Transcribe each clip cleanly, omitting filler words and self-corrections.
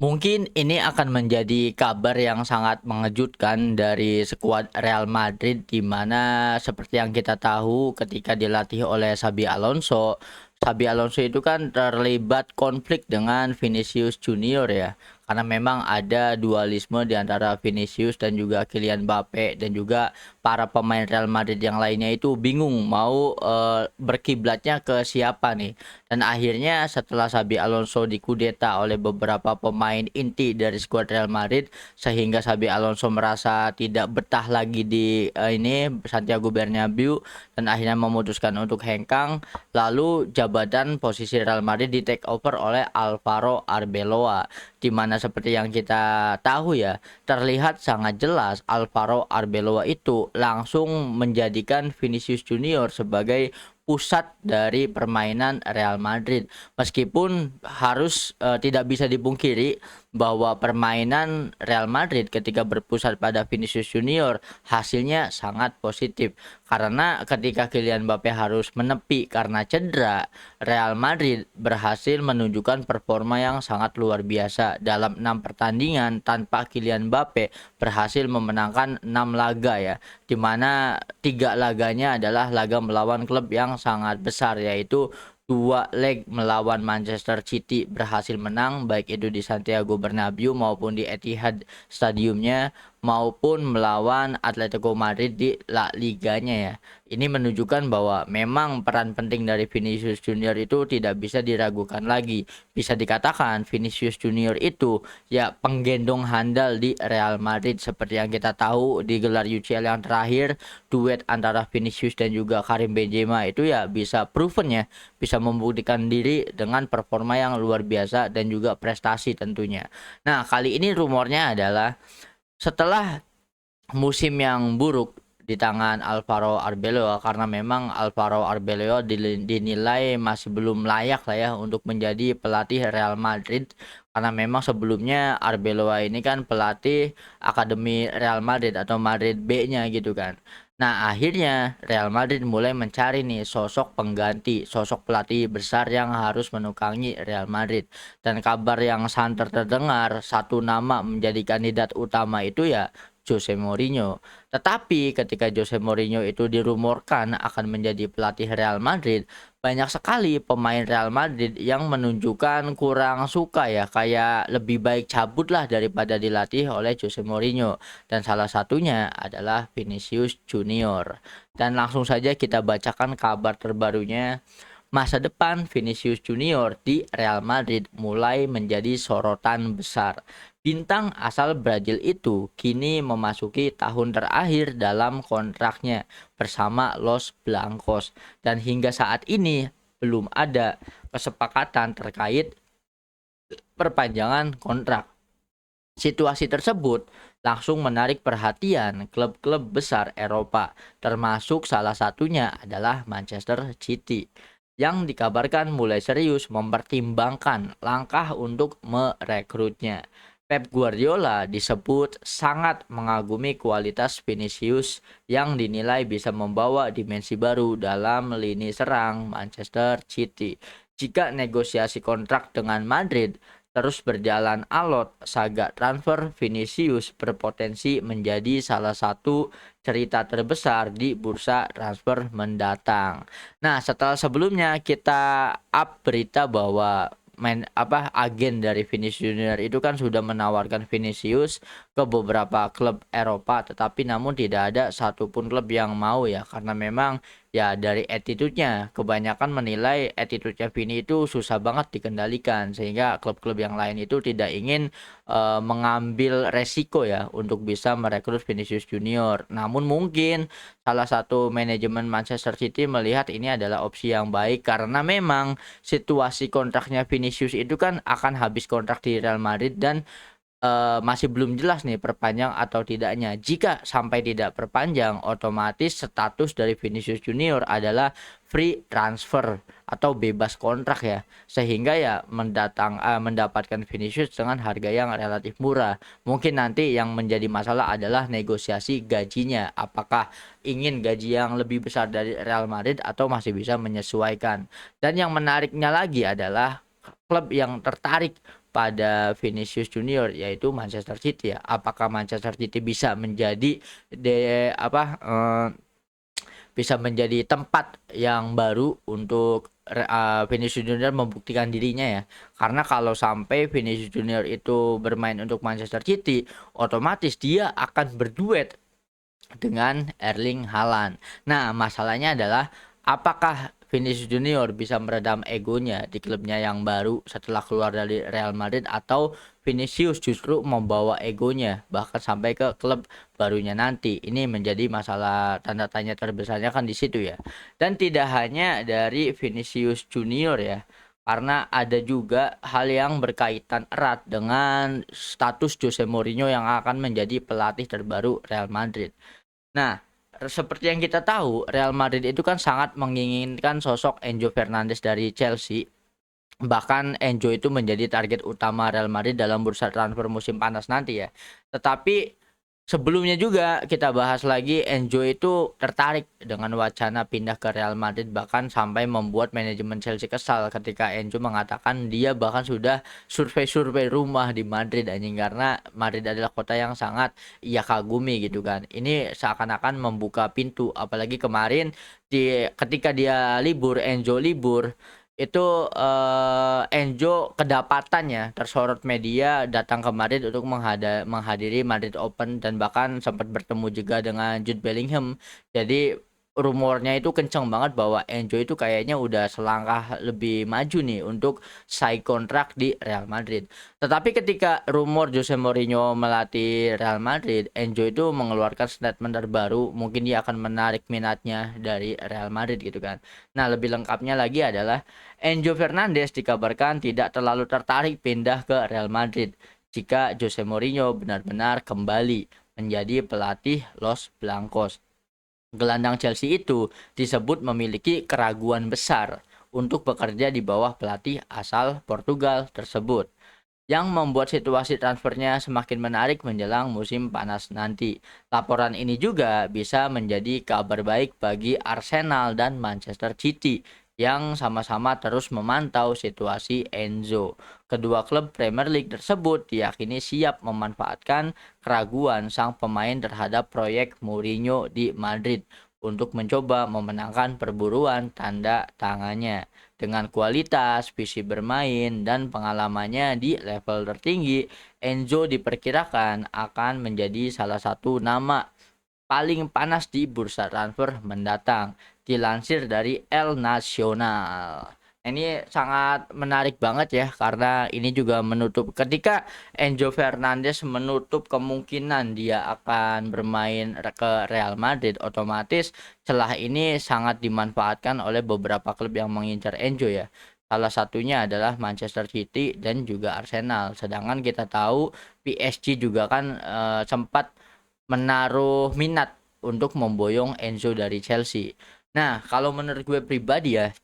Mungkin ini akan menjadi kabar yang sangat mengejutkan dari skuad Real Madrid, di mana seperti yang kita tahu ketika dilatih oleh Xabi Alonso. Xabi Alonso itu kan terlibat konflik dengan Vinicius Junior ya. Karena memang ada dualisme di antara Vinicius dan juga Kylian Mbappe, dan juga para pemain Real Madrid yang lainnya itu bingung mau berkiblatnya ke siapa nih. Dan akhirnya setelah Xabi Alonso dikudeta oleh beberapa pemain inti dari skuad Real Madrid, sehingga Xabi Alonso merasa tidak betah lagi di ini Santiago Bernabeu, dan akhirnya memutuskan untuk hengkang. Lalu jabatan posisi Real Madrid di take over oleh Alvaro Arbeloa, di mana seperti yang kita tahu ya, terlihat sangat jelas Alvaro Arbeloa itu langsung menjadikan Vinicius Junior sebagai pusat dari permainan Real Madrid. Meskipun harus tidak bisa dipungkiri bahwa permainan Real Madrid ketika berpusat pada Vinicius Junior hasilnya sangat positif. Karena ketika Kylian Mbappe harus menepi karena cedera, Real Madrid berhasil menunjukkan performa yang sangat luar biasa. Dalam 6 pertandingan tanpa Kylian Mbappe berhasil memenangkan 6 laga ya, di mana 3 laganya adalah laga melawan klub yang sangat besar, yaitu 2 leg melawan Manchester City berhasil menang, baik itu di Santiago Bernabeu maupun di Etihad Stadiumnya, maupun melawan Atletico Madrid di La Liganya ya. Ini menunjukkan bahwa memang peran penting dari Vinicius Junior itu tidak bisa diragukan lagi. Bisa dikatakan Vinicius Junior itu ya penggendong handal di Real Madrid. Seperti yang kita tahu di gelar UCL yang terakhir, duet antara Vinicius dan juga Karim Benzema itu ya bisa proven ya, bisa membuktikan diri dengan performa yang luar biasa dan juga prestasi tentunya. Nah, kali ini rumornya adalah setelah musim yang buruk di tangan Alvaro Arbeloa, karena memang Alvaro Arbeloa dinilai masih belum layak lah ya untuk menjadi pelatih Real Madrid, karena memang sebelumnya Arbeloa ini kan pelatih Akademi Real Madrid atau Madrid B-nya gitu kan. Nah, akhirnya Real Madrid mulai mencari nih sosok pengganti, sosok pelatih besar yang harus menukangi Real Madrid. Dan kabar yang santer terdengar, satu nama menjadi kandidat utama itu ya Jose Mourinho. Tetapi ketika Jose Mourinho itu dirumorkan akan menjadi pelatih Real Madrid, banyak sekali pemain Real Madrid yang menunjukkan kurang suka ya, kayak lebih baik cabutlah daripada dilatih oleh Jose Mourinho. Dan salah satunya adalah Vinicius Junior. Dan langsung saja kita bacakan kabar terbarunya. Masa depan Vinicius Junior di Real Madrid mulai menjadi sorotan besar. Bintang asal Brazil itu kini memasuki tahun terakhir dalam kontraknya bersama Los Blancos, dan hingga saat ini belum ada kesepakatan terkait perpanjangan kontrak. Situasi tersebut langsung menarik perhatian klub-klub besar Eropa, termasuk salah satunya adalah Manchester City, yang dikabarkan mulai serius mempertimbangkan langkah untuk merekrutnya. Pep Guardiola disebut sangat mengagumi kualitas Vinicius yang dinilai bisa membawa dimensi baru dalam lini serang Manchester City. Jika negosiasi kontrak dengan Madrid terus berjalan alot, saga transfer Vinicius berpotensi menjadi salah satu cerita terbesar di bursa transfer mendatang. Nah, setelah sebelumnya kita up berita bahwa agen dari Vinicius Junior itu kan sudah menawarkan Vinicius ke beberapa klub Eropa, tetapi namun tidak ada satupun klub yang mau ya, karena memang ya dari attitude-nya, kebanyakan menilai attitude-nya Vini itu susah banget dikendalikan, sehingga klub-klub yang lain itu tidak ingin mengambil resiko ya untuk bisa merekrut Vinicius Junior. Namun mungkin salah satu manajemen Manchester City melihat ini adalah opsi yang baik, karena memang situasi kontraknya Vinicius itu kan akan habis kontrak di Real Madrid, dan masih belum jelas nih perpanjang atau tidaknya. Jika sampai tidak perpanjang, otomatis status dari Vinicius Junior adalah free transfer atau bebas kontrak ya. Sehingga ya mendapatkan Vinicius dengan harga yang relatif murah. Mungkin nanti yang menjadi masalah adalah negosiasi gajinya. Apakah ingin gaji yang lebih besar dari Real Madrid atau masih bisa menyesuaikan. Dan yang menariknya lagi adalah klub yang tertarik pada Vinicius Junior yaitu Manchester City ya. Apakah Manchester City bisa menjadi bisa menjadi tempat yang baru untuk Vinicius Junior membuktikan dirinya ya. Karena kalau sampai Vinicius Junior itu bermain untuk Manchester City, otomatis dia akan berduet dengan Erling Haaland. Nah, masalahnya adalah apakah Vinicius Junior bisa meredam egonya di klubnya yang baru setelah keluar dari Real Madrid, atau Vinicius justru membawa egonya bahkan sampai ke klub barunya nanti. Ini menjadi masalah tanda tanya terbesarnya kan di situ ya. Dan tidak hanya dari Vinicius Junior ya. Karena ada juga hal yang berkaitan erat dengan status Jose Mourinho yang akan menjadi pelatih terbaru Real Madrid. Nah, seperti yang kita tahu, Real Madrid itu kan sangat menginginkan sosok Enzo Fernandez dari Chelsea. Bahkan Enzo itu menjadi target utama Real Madrid dalam bursa transfer musim panas nanti ya. Tetapi sebelumnya juga kita bahas lagi, Enzo itu tertarik dengan wacana pindah ke Real Madrid, bahkan sampai membuat manajemen Chelsea kesal ketika Enzo mengatakan dia bahkan sudah survei-survei rumah di Madrid anjing, karena Madrid adalah kota yang sangat ia kagumi gitu kan. Ini seakan-akan membuka pintu, apalagi kemarin ketika dia libur, Enzo libur itu Enzo kedapatannya tersorot media datang ke Madrid untuk menghadiri Madrid Open, dan bahkan sempat bertemu juga dengan Jude Bellingham. Jadi rumornya itu kenceng banget bahwa Enzo itu kayaknya udah selangkah lebih maju nih untuk sign kontrak di Real Madrid. Tetapi ketika rumor Jose Mourinho melatih Real Madrid, Enzo itu mengeluarkan statement terbaru, mungkin dia akan menarik minatnya dari Real Madrid gitu kan. Nah, lebih lengkapnya lagi adalah Enzo Fernandez dikabarkan tidak terlalu tertarik pindah ke Real Madrid jika Jose Mourinho benar-benar kembali menjadi pelatih Los Blancos. Gelandang Chelsea itu disebut memiliki keraguan besar untuk bekerja di bawah pelatih asal Portugal tersebut, yang membuat situasi transfernya semakin menarik menjelang musim panas nanti. Laporan ini juga bisa menjadi kabar baik bagi Arsenal dan Manchester City yang sama-sama terus memantau situasi Enzo. Kedua klub Premier League tersebut diyakini siap memanfaatkan keraguan sang pemain terhadap proyek Mourinho di Madrid untuk mencoba memenangkan perburuan tanda tangannya. Dengan kualitas, visi bermain, dan pengalamannya di level tertinggi, Enzo diperkirakan akan menjadi salah satu nama paling panas di bursa transfer mendatang, dilansir dari El Nacional. Ini sangat menarik banget ya, karena ini juga menutup ketika Enzo Fernandez menutup kemungkinan dia akan bermain ke Real Madrid, otomatis celah ini sangat dimanfaatkan oleh beberapa klub yang mengincar Enzo ya. Salah satunya adalah Manchester City dan juga Arsenal. Sedangkan kita tahu PSG juga kan sempat menaruh minat untuk memboyong Enzo dari Chelsea. Nah, kalau menurut gue pribadi ya,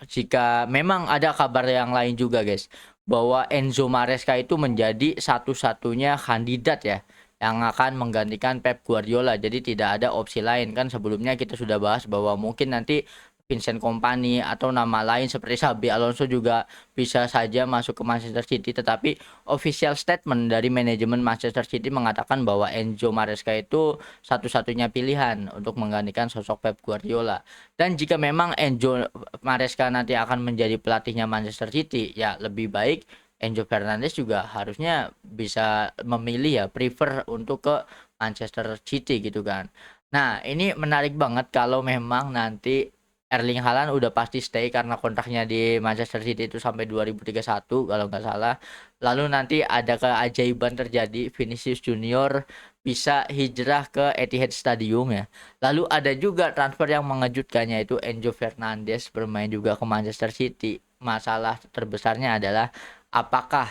jika memang ada kabar yang lain juga guys, bahwa Enzo Maresca itu menjadi satu-satunya kandidat ya yang akan menggantikan Pep Guardiola. Jadi tidak ada opsi lain. Kan sebelumnya kita sudah bahas bahwa mungkin nanti Vincent Kompany atau nama lain seperti Xabi Alonso juga bisa saja masuk ke Manchester City, tetapi official statement dari manajemen Manchester City mengatakan bahwa Enzo Maresca itu satu-satunya pilihan untuk menggantikan sosok Pep Guardiola. Dan jika memang Enzo Maresca nanti akan menjadi pelatihnya Manchester City, ya lebih baik Enzo Fernandez juga harusnya bisa memilih ya, prefer untuk ke Manchester City gitu kan. Nah, ini menarik banget kalau memang nanti Erling Haaland udah pasti stay karena kontraknya di Manchester City itu sampai 2031 kalau nggak salah. Lalu nanti ada keajaiban terjadi, Vinicius Junior bisa hijrah ke Etihad Stadium ya. Lalu ada juga transfer yang mengejutkannya, yaitu Enzo Fernandez bermain juga ke Manchester City. Masalah terbesarnya adalah apakah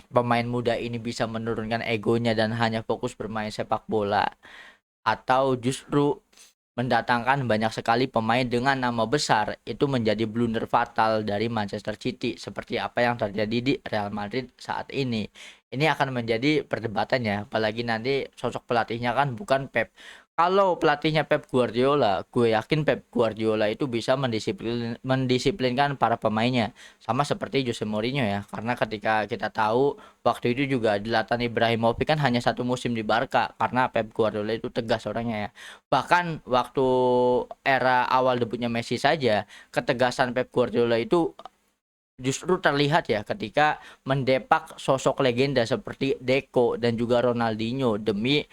pemain muda ini bisa menurunkan egonya dan hanya fokus bermain sepak bola, atau justru mendatangkan banyak sekali pemain dengan nama besar itu menjadi blunder fatal dari Manchester City seperti apa yang terjadi di Real Madrid saat ini. Ini akan menjadi perdebatan ya, apalagi nanti sosok pelatihnya kan bukan Pep. Kalau pelatihnya Pep Guardiola, gue yakin Pep Guardiola itu bisa mendisiplinkan para pemainnya. Sama seperti Jose Mourinho ya. Karena ketika kita tahu waktu itu juga Zlatan Ibrahimovic kan hanya satu musim di Barca. Karena Pep Guardiola itu tegas orangnya ya. Bahkan waktu era awal debutnya Messi saja, ketegasan Pep Guardiola itu justru terlihat ya ketika mendepak sosok legenda seperti Deco dan juga Ronaldinho demi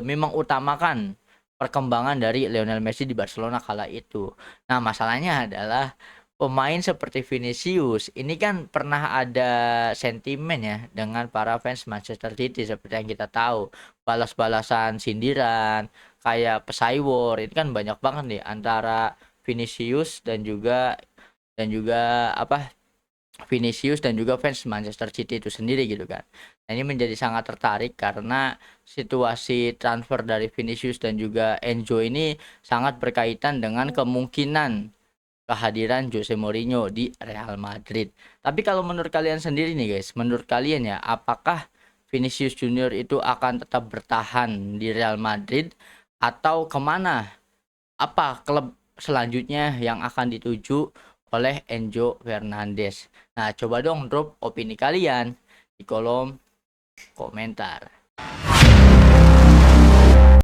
mengutamakan perkembangan dari Lionel Messi di Barcelona kala itu. Nah, masalahnya adalah pemain seperti Vinicius ini kan pernah ada sentimen ya dengan para fans Manchester City seperti yang kita tahu. Balas-balasan sindiran, kayak pesai war, itu kan banyak banget nih antara Vinicius dan juga apa Vinicius dan juga fans Manchester City itu sendiri gitu kan. Nah, ini menjadi sangat tertarik karena situasi transfer dari Vinicius dan juga Enzo ini sangat berkaitan dengan kemungkinan kehadiran Jose Mourinho di Real Madrid. Tapi kalau menurut kalian sendiri nih guys, menurut kalian ya, apakah Vinicius Junior itu akan tetap bertahan di Real Madrid atau kemana? Apa klub selanjutnya yang akan dituju oleh Enzo Fernandez? Nah, coba dong drop opini kalian di kolom komentar.